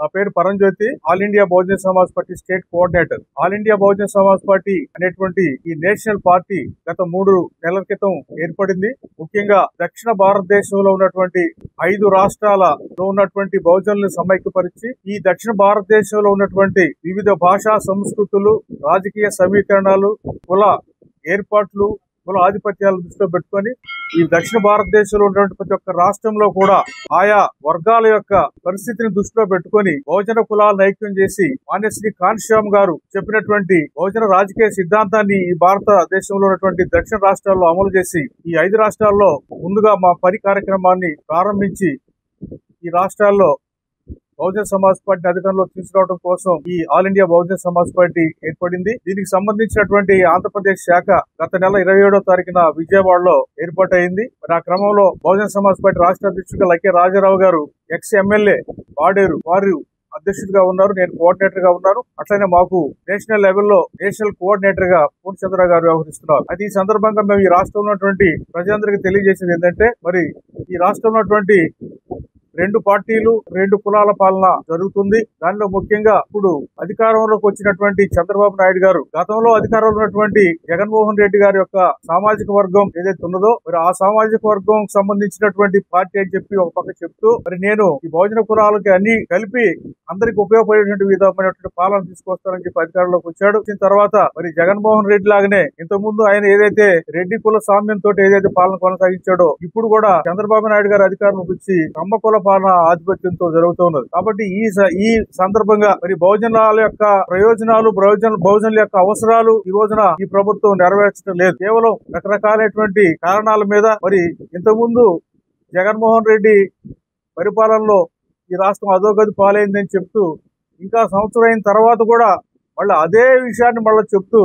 నా పేరు Paramjyothi, All India Bahujan Samaj Party state coordinator. All India Bahujan Samaj Party అనేటువంటి ఈ నేషనల్ పార్టీ గత 3 నెలల క్రితం ఏర్పడింది. ముఖ్యంగా దక్షిణ భారతదేశంలో ఉన్నటువంటి 5 రాష్ట్రాలలో ఉన్నటువంటి బహుజనులను సమైక్యపరిచి ఈ దక్షిణ భారతదేశంలో ఉన్నటువంటి వివిధ భాషా సంస్కృతులు, రాజకీయ సమీకరణాలు, కుల ఏర్పాట్లు, కుల ఆధిపత్యాలను దృష్టిలో పెట్టుకొని ఈ దక్షిణ భారతదేశంలో ఉన్నటువంటి ప్రతి ఒక్క రాష్ట్రంలో కూడా ఆయా వర్గాల యొక్క పరిస్థితిని దృష్టిలో పెట్టుకొని బహుజన కులాలను ఐక్యం చేసి మాన్యశ్రీ కాన్శ్యామ్ గారు చెప్పినటువంటి బహుజన రాజకీయ సిద్ధాంతాన్ని ఈ భారతదేశంలో ఉన్నటువంటి దక్షిణ రాష్ట్రాల్లో అమలు చేసి ఈ 5 రాష్ట్రాల్లో ముందుగా మా పని కార్యక్రమాన్ని ప్రారంభించి ఈ రాష్ట్రాల్లో బహుజన్ సమాజ్ పార్టీ అధికారంలో తీసుకురావడం కోసం ఈ all India Bahujan Samaj party ఏర్పడింది. దీనికి సంబంధించినటువంటి ఆంధ్రప్రదేశ్ శాఖ గత నెల 27వ తారీఖున విజయవాడలో ఏర్పాటైంది. మరి ఆ క్రమంలో బహుజన్ సమాజ్ పార్టీ రాష్ట్ర అధ్యక్షుడిగా లక్కే రాజారావు గారు, ఎక్స్ ఎమ్మెల్యే పాడేరు వారు అధ్యక్షుడిగా ఉన్నారు. నేను కోఆర్డినేటర్ గా ఉన్నాను. అట్లనే మాకు నేషనల్ లెవెల్లో నేషనల్ కోఆర్డినేటర్ గా పూర్ణచంద్ర గారు వ్యవహరిస్తున్నారు. అయితే ఈ సందర్భంగా మేము ఈ రాష్ట్రంలో ఉన్నటువంటి ప్రజలందరికీ తెలియజేసేది ఏంటంటే, మరి ఈ రాష్ట్రంలో ఉన్నటువంటి 2 పార్టీలు, 2 కులాల పాలన జరుగుతుంది. దానిలో ముఖ్యంగా ఇప్పుడు అధికారంలోకి వచ్చినటువంటి చంద్రబాబు నాయుడు గారు గతంలో అధికారంలో ఉన్నటువంటి జగన్మోహన్ రెడ్డి గారి యొక్క సామాజిక వర్గం ఏదైతే ఉన్నదో మరి ఆ సామాజిక వర్గం సంబంధించినటువంటి పార్టీ అని చెప్పి ఒక పక్క చెప్తూ మరి నేను ఈ బహుజన కులాలకి అన్ని కలిపి అందరికి ఉపయోగపడేటువంటి విధమైనటువంటి పాలన తీసుకొస్తానని చెప్పి అధికారంలోకి వచ్చాడు. వచ్చిన తర్వాత మరి జగన్మోహన్ రెడ్డి లాగానే ఇంతకుముందు ఆయన ఏదైతే రెడ్డి కుల సామ్యంతో ఏదైతే పాలన కొనసాగించాడో ఇప్పుడు కూడా చంద్రబాబు నాయుడు గారు అధికారంలోకి వచ్చి కమ్మ కుల పాలన ఆధిపత్యంతో జరుగుతున్నది. కాబట్టి ఈ సందర్భంగా మరి బహుజనాల యొక్క ప్రయోజనాలు, బహుజనుల యొక్క అవసరాలు ఈ రోజున ఈ ప్రభుత్వం నెరవేర్చడం లేదు. కేవలం రకరకాలైనటువంటి కారణాల మీద మరి ఇంతకుముందు జగన్మోహన్ రెడ్డి పరిపాలనలో ఈ రాష్ట్రం అధోగతి పాలైందని చెప్తూ ఇంకా సంవత్సరం అయిన తర్వాత కూడా మళ్ళీ అదే విషయాన్ని మళ్ళీ చెప్తూ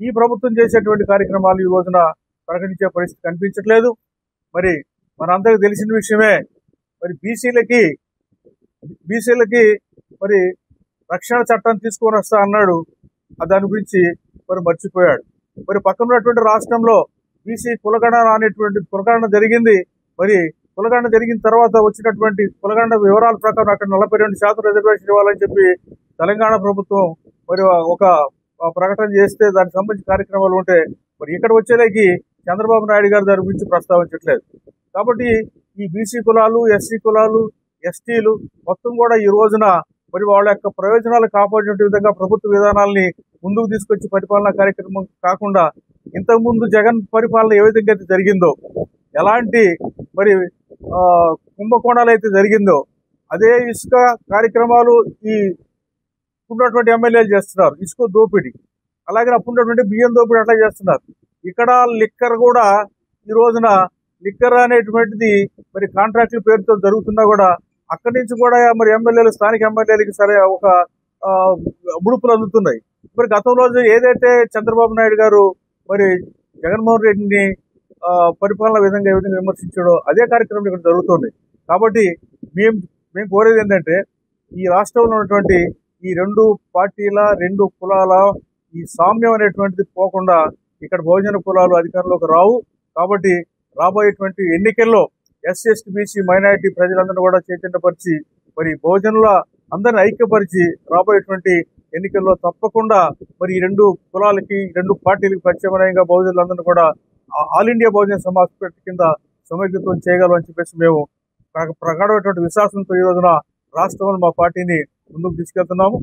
ఈ ప్రభుత్వం చేసేటువంటి కార్యక్రమాలు ఈ రోజున ప్రకటించే పరిస్థితి కనిపించట్లేదు. మరి మనందరికీ తెలిసిన విషయమే, మరి బీసీలకి మరి రక్షణ చట్టం తీసుకొని వస్తా అన్నాడు. దాని గురించి మరి మర్చిపోయాడు. మరి పక్కన ఉన్నటువంటి రాష్ట్రంలో బీసీ కులగణన అనేటువంటి కులగణన జరిగింది. మరి కులగణన జరిగిన తర్వాత వచ్చినటువంటి కులగణన వివరాల ప్రకారం అక్కడ 42% రిజర్వేషన్ ఇవ్వాలని చెప్పి తెలంగాణ ప్రభుత్వం మరి ఒక ప్రకటన చేస్తే దానికి సంబంధించిన కార్యక్రమాలు ఉంటే మరి ఇక్కడ వచ్చేలాకి చంద్రబాబు నాయుడు గారు దాని గురించి ప్రస్తావించట్లేదు. కాబట్టి ఈ బీసీ కులాలు, ఎస్సీ కులాలు, ఎస్టీలు మొత్తం కూడా ఈ రోజున మరి వాళ్ళ యొక్క ప్రయోజనాలు కాపాడే విధంగా ప్రభుత్వ విధానాలని ముందుకు తీసుకొచ్చి పరిపాలనా కార్యక్రమం కాకుండా ఇంతకుముందు జగన్ పరిపాలన ఏ విధంగా అయితే జరిగిందో, ఎలాంటి మరి కుంభకోణాలు అయితే జరిగిందో అదే ఇసుక కార్యక్రమాలు ఈ ఉన్నటువంటి ఎమ్మెల్యేలు చేస్తున్నారు. ఇసుక దోపిడీ, అలాగే అప్పుడున్నటువంటి బియ్యం దోపిడీ అట్లా చేస్తున్నారు. ఇక్కడ లిక్కర్ కూడా ఈ రోజున లిక్కర్ అనేటువంటిది మరి కాంట్రాక్టుల పేరుతో జరుగుతున్నా కూడా అక్కడి నుంచి కూడా మరి ఎమ్మెల్యేలు, స్థానిక ఎమ్మెల్యేలకి సరే ఒక ముడుపులు అందుతున్నాయి. మరి గతంలో ఏదైతే చంద్రబాబు నాయుడు గారు మరి జగన్మోహన్ రెడ్డిని పరిపాలన విధంగా ఏ విధంగా విమర్శించాడో అదే కార్యక్రమం ఇక్కడ జరుగుతుంది. కాబట్టి మేము కోరేది ఏంటంటే ఈ రాష్ట్రంలో ఉన్నటువంటి ఈ 2 పార్టీల, 2 కులాల ఈ సామ్యం అనేటువంటిది పోకుండా ఇక్కడ బహుజన కులాలు అధికారంలోకి రావు. కాబట్టి రాబోయేటువంటి ఎన్నికల్లో ఎస్సీ, ఎస్టీ, బీసీ, మైనారిటీ ప్రజలందరూ కూడా చైతన్యపరిచి మరి బహుజనుల అందరిని ఐక్యపరిచి రాబోయేటువంటి ఎన్నికల్లో తప్పకుండా మరి ఈ 2 కులాలకి, 2 పార్టీలకు ప్రత్యామ్నాయంగా బహుజనులందరినీ కూడా all India Bahujan Samaj party కింద సమైక్యతం చేయగలమని చెప్పేసి మేము ప్రగాఢమైనటువంటి విశ్వాసంతో ఈ రోజున రాష్ట్రంలో మా పార్టీని ముందుకు తీసుకెళ్తున్నాము.